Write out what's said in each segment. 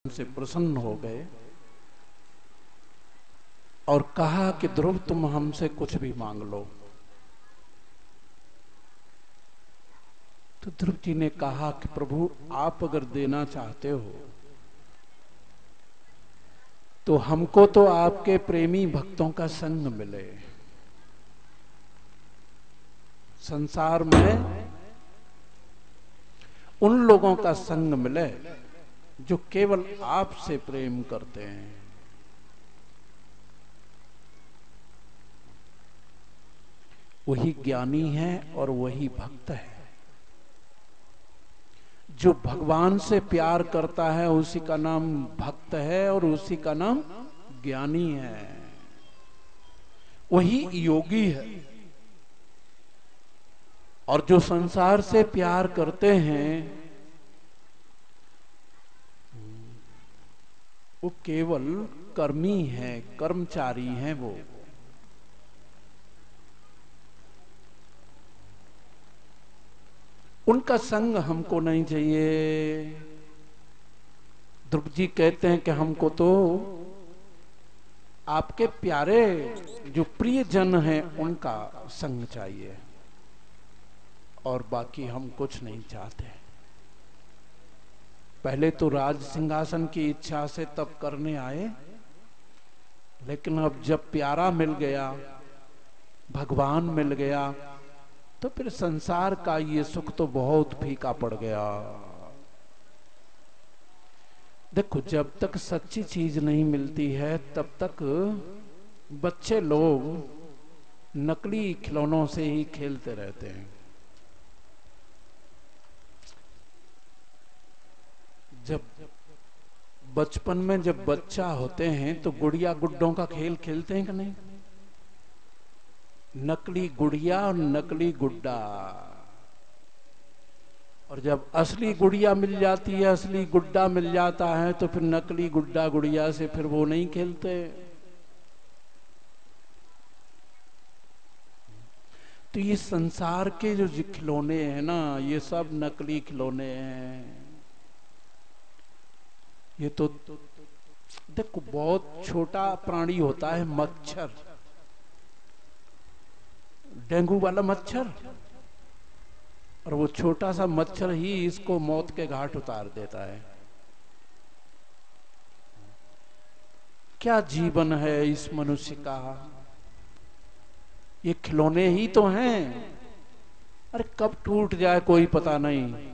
से प्रसन्न हो गए और कहा कि ध्रुव तुम हमसे कुछ भी मांग लो। तो ध्रुव जी ने कहा कि प्रभु आप अगर देना चाहते हो तो हमको तो आपके प्रेमी भक्तों का संग मिले। संसार में उन लोगों का संग मिले जो केवल आपसे प्रेम करते हैं। वही ज्ञानी है और वही भक्त है। जो भगवान से प्यार करता है उसी का नाम भक्त है और उसी का नाम ज्ञानी है, वही योगी है। और जो संसार से प्यार करते हैं वो केवल कर्मी है, कर्मचारी हैं वो। उनका संग हमको नहीं चाहिए। ध्रुव जी कहते हैं कि हमको तो आपके प्यारे जो प्रिय जन हैं उनका संग चाहिए और बाकी हम कुछ नहीं चाहते। पहले तो राज सिंहासन की इच्छा से तब करने आए, लेकिन अब जब प्यारा मिल गया, भगवान मिल गया, तो फिर संसार का ये सुख तो बहुत फीका पड़ गया। देखो, जब तक सच्ची चीज नहीं मिलती है तब तक बच्चे लोग नकली खिलौनों से ही खेलते रहते हैं। जब बचपन में जब बच्चा होते हैं तो गुड़िया गुड्डों का खेल खेलते हैं कि नहीं? नकली गुड़िया और नकली गुड्डा। और जब असली गुड़िया मिल जाती है, असली गुड्डा मिल जाता है, तो फिर नकली गुड्डा गुड़िया से फिर वो नहीं खेलते। तो ये संसार के जो खिलौने हैं ना, ये सब नकली खिलौने हैं। ये तो देखो, बहुत छोटा प्राणी होता है मच्छर, डेंगू वाला मच्छर, और वो छोटा सा मच्छर ही इसको मौत के घाट उतार देता है। क्या जीवन है इस मनुष्य का? ये खिलौने ही तो हैं। अरे कब टूट जाए कोई पता नहीं।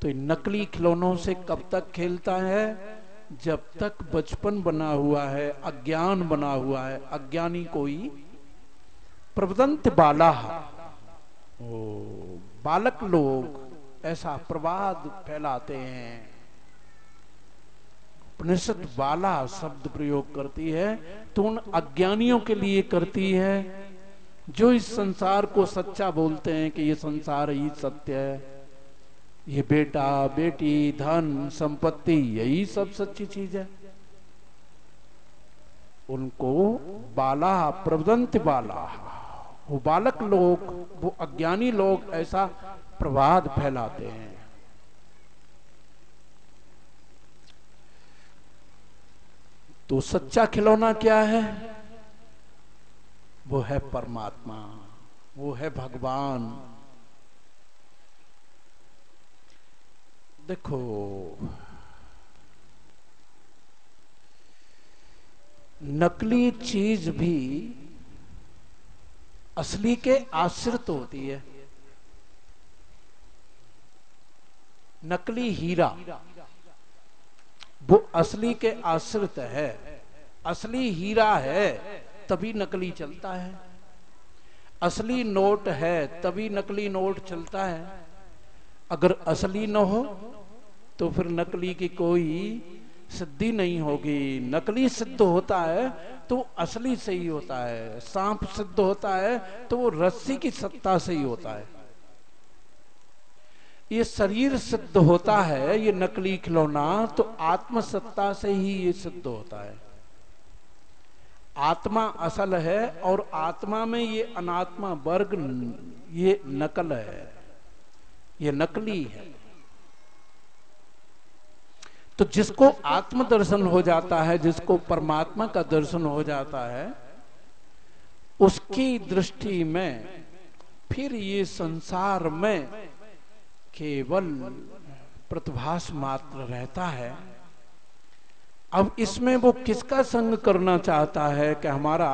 तो इन नकली खिलौनों से कब तक खेलता है? जब तक बचपन बना हुआ है, अज्ञान बना हुआ है। अज्ञानी कोई प्रवदंत बाला, ओ बालक लोग ऐसा प्रवाद फैलाते हैं। उपनिषद बाला शब्द प्रयोग करती है तो उन अज्ञानियों के लिए करती है जो इस संसार को सच्चा बोलते हैं कि ये संसार ही सत्य है, ये बेटा बेटी धन संपत्ति यही सब सच्ची चीज है। उनको बाला, प्रवदंत बाला, वो बालक लोग, वो अज्ञानी लोग ऐसा प्रवाद फैलाते हैं। तो सच्चा खिलौना क्या है? वो है परमात्मा, वो है भगवान। देखो, नकली चीज भी असली के आश्रित होती है। नकली हीरा वो असली के आश्रित है। असली हीरा है तभी नकली चलता है। असली नोट है तभी नकली नोट चलता है। अगर असली न हो तो फिर नकली की कोई सिद्धि नहीं होगी। नकली सिद्ध होता है तो असली से ही होता है। सांप सिद्ध होता है तो वो रस्सी की सत्ता से ही होता है। ये शरीर सिद्ध होता है, ये नकली खिलौना, तो आत्म सत्ता से ही ये सिद्ध होता है। आत्मा असल है और आत्मा में ये अनात्मा वर्ग, ये नकल है, ये नकली है। तो जिसको आत्म दर्शन हो जाता है, जिसको परमात्मा का दर्शन हो जाता है, उसकी दृष्टि में फिर ये संसार में केवल प्रतिभास मात्र रहता है। अब इसमें वो किसका संग करना चाहता है कि हमारा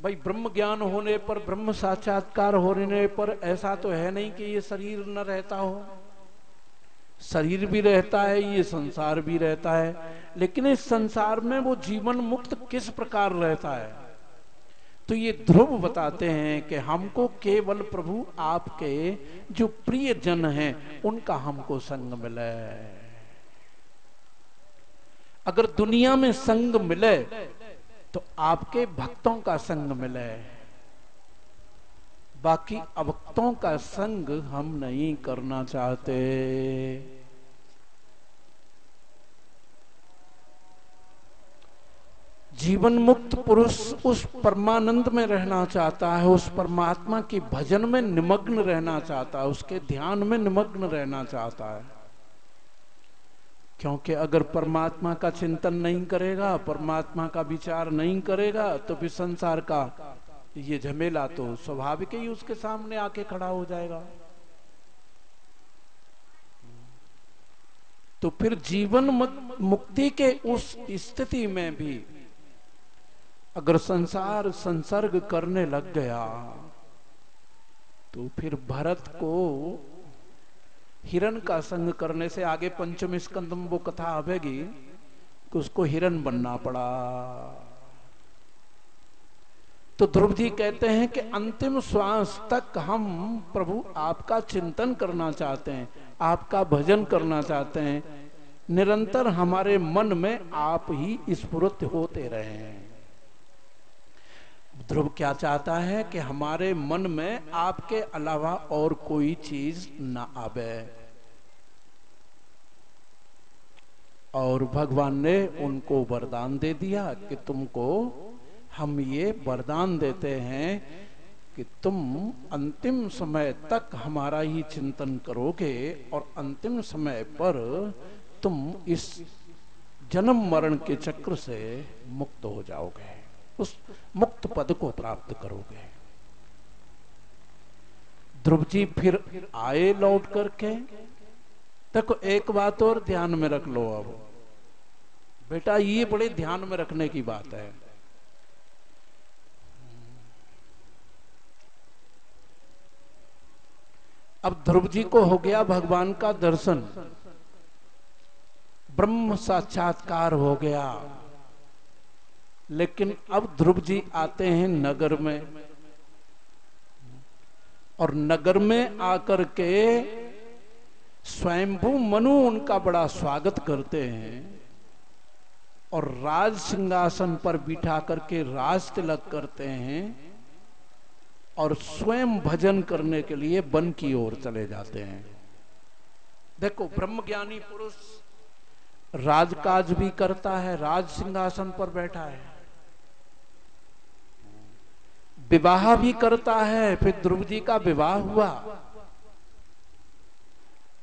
भाई ब्रह्म ज्ञान होने पर, ब्रह्म साक्षात्कार होने पर ऐसा तो है नहीं कि ये शरीर न रहता हो। शरीर भी रहता है, ये संसार भी रहता है, लेकिन इस संसार में वो जीवन मुक्त किस प्रकार रहता है। तो ये ध्रुव बताते हैं कि हमको केवल प्रभु आपके जो प्रिय जन हैं उनका हमको संग मिले। अगर दुनिया में संग मिले तो आपके भक्तों का संग मिले, बाकी अभक्तों का संग हम नहीं करना चाहते। जीवन मुक्त पुरुष उस परमानंद में रहना चाहता है, उस परमात्मा की भजन में निमग्न रहना चाहता है, उसके ध्यान में निमग्न रहना चाहता है। क्योंकि अगर परमात्मा का चिंतन नहीं करेगा, परमात्मा का विचार नहीं करेगा, तो फिर संसार का ये झमेला तो स्वाभाविक ही उसके सामने आके खड़ा हो जाएगा। तो फिर जीवन मुक्ति के उस स्थिति में भी अगर संसार संसर्ग करने लग गया तो फिर भरत को हिरण का संग करने से, आगे पंचम स्कंद में वो कथा आवेगी कि उसको हिरण बनना पड़ा। तो ध्रुव जी कहते हैं कि अंतिम श्वास तक हम प्रभु आपका चिंतन करना चाहते हैं, आपका भजन करना चाहते हैं, निरंतर हमारे मन में आप ही स्फुरित होते रहे। ध्रुव क्या चाहता है कि हमारे मन में आपके अलावा और कोई चीज ना आवे। और भगवान ने उनको वरदान दे दिया कि तुमको हम ये वरदान देते हैं कि तुम अंतिम समय तक हमारा ही चिंतन करोगे और अंतिम समय पर तुम इस जन्म मरण के चक्र से मुक्त हो जाओगे, उस मुक्त पद को प्राप्त करोगे। ध्रुव जी फिर आए लौट करके। देखो एक बात और ध्यान में रख लो, अब बेटा ये बड़े ध्यान में रखने की बात है। अब ध्रुव जी को हो गया भगवान का दर्शन, ब्रह्म साक्षात्कार हो गया, लेकिन अब ध्रुव जी आते हैं नगर में, और नगर में आकर के स्वयंभू मनु उनका बड़ा स्वागत करते हैं और राज सिंहासन पर बिठा करके राज तिलक करते हैं और स्वयं भजन करने के लिए वन की ओर चले जाते हैं। देखो ब्रह्मज्ञानी पुरुष राजकाज भी करता है, राज सिंहासन पर बैठा है, विवाह भी करता है। फिर ध्रुव जी का विवाह हुआ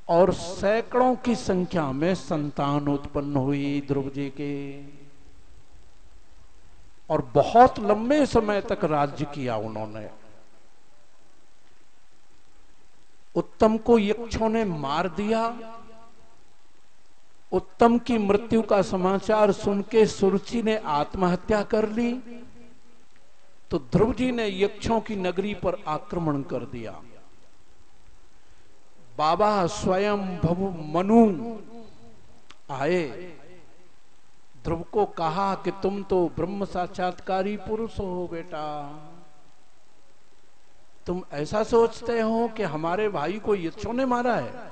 और सैकड़ों की संख्या में संतान उत्पन्न हुई ध्रुव जी के, और बहुत लंबे समय तक राज्य किया उन्होंने। उत्तम को यक्षों ने मार दिया। उत्तम की मृत्यु का समाचार सुन के सुरुचि ने आत्महत्या कर ली, तो ध्रुव जी ने यक्षों की नगरी पर आक्रमण कर दिया। बाबा स्वयं भव मनु आए, ध्रुव को कहा कि तुम तो ब्रह्म साक्षात्कारी पुरुष हो बेटा, तुम ऐसा सोचते हो कि हमारे भाई को यक्षों ने मारा है।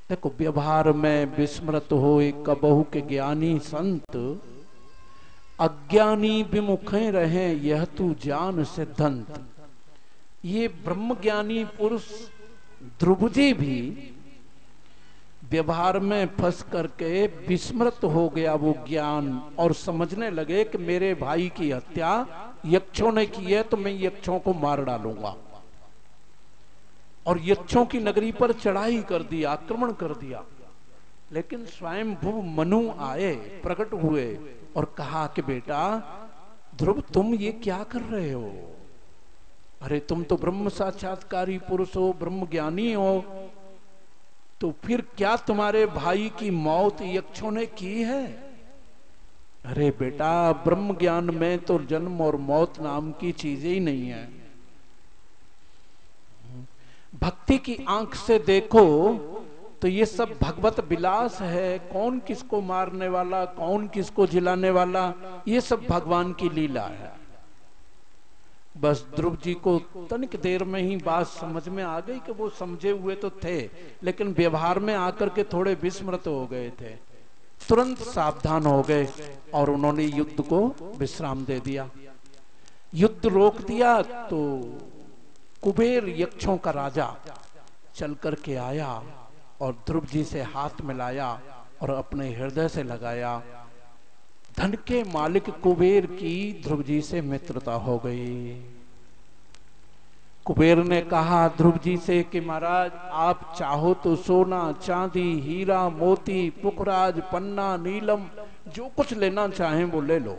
देखो व्यवहार में विस्मृत हो कबहु के ज्ञानी संत, अज्ञानी विमुखे रहे यह तू जान सिद्धांत। ये ब्रह्मज्ञानी पुरुष ध्रुव जी भी व्यवहार में फंस करके विस्मृत हो गया वो ज्ञान, और समझने लगे कि मेरे भाई की हत्या यक्षों ने की है तो मैं यक्षों को मार डालूंगा, और यक्षों की नगरी पर चढ़ाई कर दी, आक्रमण कर दिया। लेकिन स्वयंभू मनु आए, प्रकट हुए और कहा कि बेटा ध्रुव तुम ये क्या कर रहे हो? अरे तुम तो ब्रह्म साक्षात्कारी पुरुष हो, ब्रह्म ज्ञानी हो, तो फिर क्या तुम्हारे भाई की मौत यक्षों ने की है? अरे बेटा ब्रह्म ज्ञान में तो जन्म और मौत नाम की चीजें ही नहीं है। भक्ति की आंख से देखो तो ये सब भगवत विलास है। कौन किसको मारने वाला, कौन किसको जिलाने वाला, ये सब भगवान की लीला है। बस ध्रुव जी को तनिक देर में ही बात समझ में आ गई कि वो समझे हुए तो थे, लेकिन व्यवहार में आकर के थोड़े विस्मृत हो गए थे। तुरंत सावधान हो गए और उन्होंने युद्ध को विश्राम दे दिया। युद्ध रोक दिया तो कुबेर यक्षों का राजा चल करके आया और ध्रुव जी से हाथ मिलाया और अपने हृदय से लगाया। धन के मालिक कुबेर की ध्रुव जी से मित्रता हो गई। कुबेर ने कहा ध्रुव जी से कि महाराज आप चाहो तो सोना चांदी हीरा मोती पुखराज पन्ना नीलम जो कुछ लेना चाहें वो ले लो।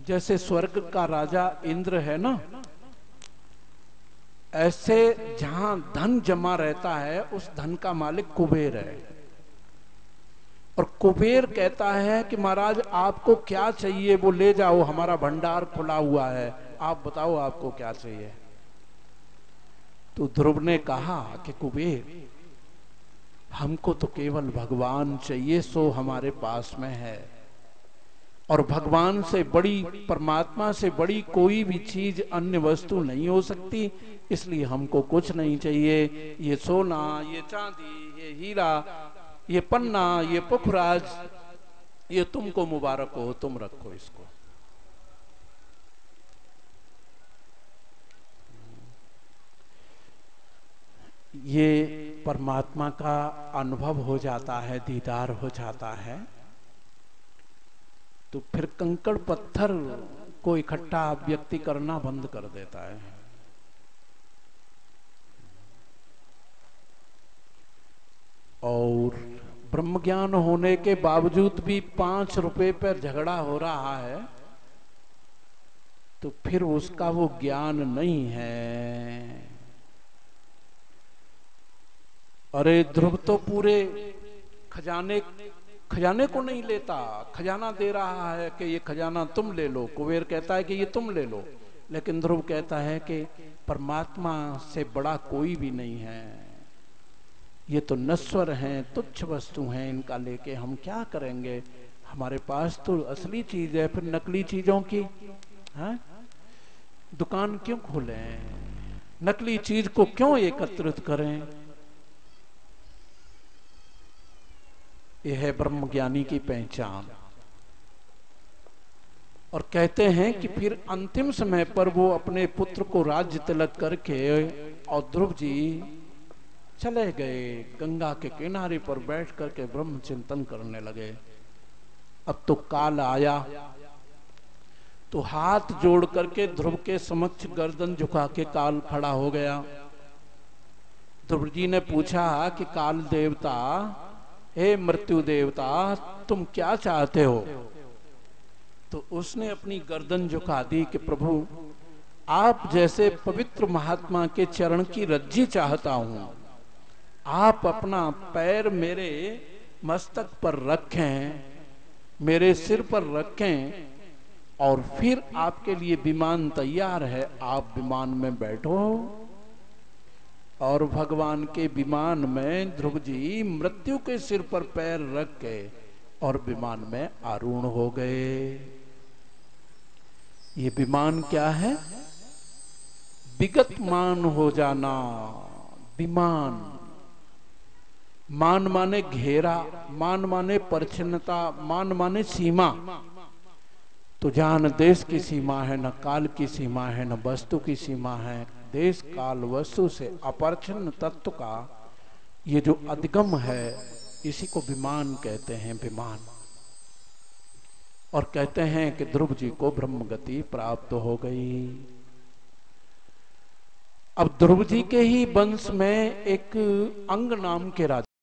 जैसे स्वर्ग का राजा इंद्र है ना, ऐसे जहां धन जमा रहता है उस धन का मालिक कुबेर है। और कुबेर कहता है कि महाराज आपको क्या चाहिए वो ले जाओ, हमारा भंडार खुला हुआ है, आप बताओ आपको क्या चाहिए। तो ध्रुव ने कहा कि कुबेर हमको तो केवल भगवान चाहिए, सो हमारे पास में है, और भगवान से बड़ी, परमात्मा से बड़ी कोई भी चीज अन्य वस्तु नहीं हो सकती, इसलिए हमको कुछ नहीं चाहिए। ये सोना, ये चांदी, ये हीरा, ये पन्ना, ये पुखराज, ये तुमको मुबारक हो, तुम रखो इसको। ये परमात्मा का अनुभव हो जाता है, दीदार हो जाता है, तो फिर कंकड़ पत्थर को इकट्ठा व्यक्ति करना बंद कर देता है। और ब्रह्म ज्ञान होने के बावजूद भी 5 रुपए पर झगड़ा हो रहा है, तो फिर उसका वो ज्ञान नहीं है। अरे ध्रुव तो पूरे खजाने को नहीं लेता, खजाना दे रहा है कि ये खजाना तुम ले लो। कुबेर कहता है कि ये तुम ले लो, लेकिन ध्रुव कहता है कि परमात्मा से बड़ा कोई भी नहीं है, ये तो नश्वर हैं, तुच्छ वस्तु हैं, इनका लेके हम क्या करेंगे, हमारे पास तो असली चीज है, फिर नकली चीजों की दुकान क्यों खोलें, नकली चीज को क्यों एकत्रित करें। यह है ब्रह्म ज्ञानी की पहचान। और कहते हैं कि फिर अंतिम समय पर वो अपने पुत्र को राज्य तिलक करके और ध्रुव जी चले गए, गंगा के किनारे पर बैठ करके ब्रह्म चिंतन करने लगे। अब तो काल आया, तो हाथ जोड़ करके ध्रुव के समक्ष गर्दन झुका के काल खड़ा हो गया। ध्रुव जी ने पूछा कि काल देवता, हे मृत्यु देवता, तुम क्या चाहते हो? तो उसने अपनी गर्दन झुका दी कि प्रभु आप जैसे पवित्र महात्मा के चरण की रज्जी चाहता हूं, आप अपना पैर मेरे मस्तक पर रखें, मेरे सिर पर रखें, और फिर आपके लिए विमान तैयार है, आप विमान में बैठो। और भगवान के विमान में ध्रुव जी मृत्यु के सिर पर पैर रख के और विमान में आरूढ़ हो गए। ये विमान क्या है? विगत मान हो जाना। विमान, मान माने घेरा, मान माने परिच्छिन्नता, मान माने सीमा। तो जहां न देश की सीमा है, न काल की सीमा है, न वस्तु की सीमा है, देश काल वस्तु से अपरिच्छिन्न तत्व का ये जो अधिगम है, इसी को विमान कहते हैं, विमान। और कहते हैं कि ध्रुव जी को ब्रह्म गति प्राप्त हो गई। अब ध्रुव जी के ही वंश में एक अंग नाम के राजा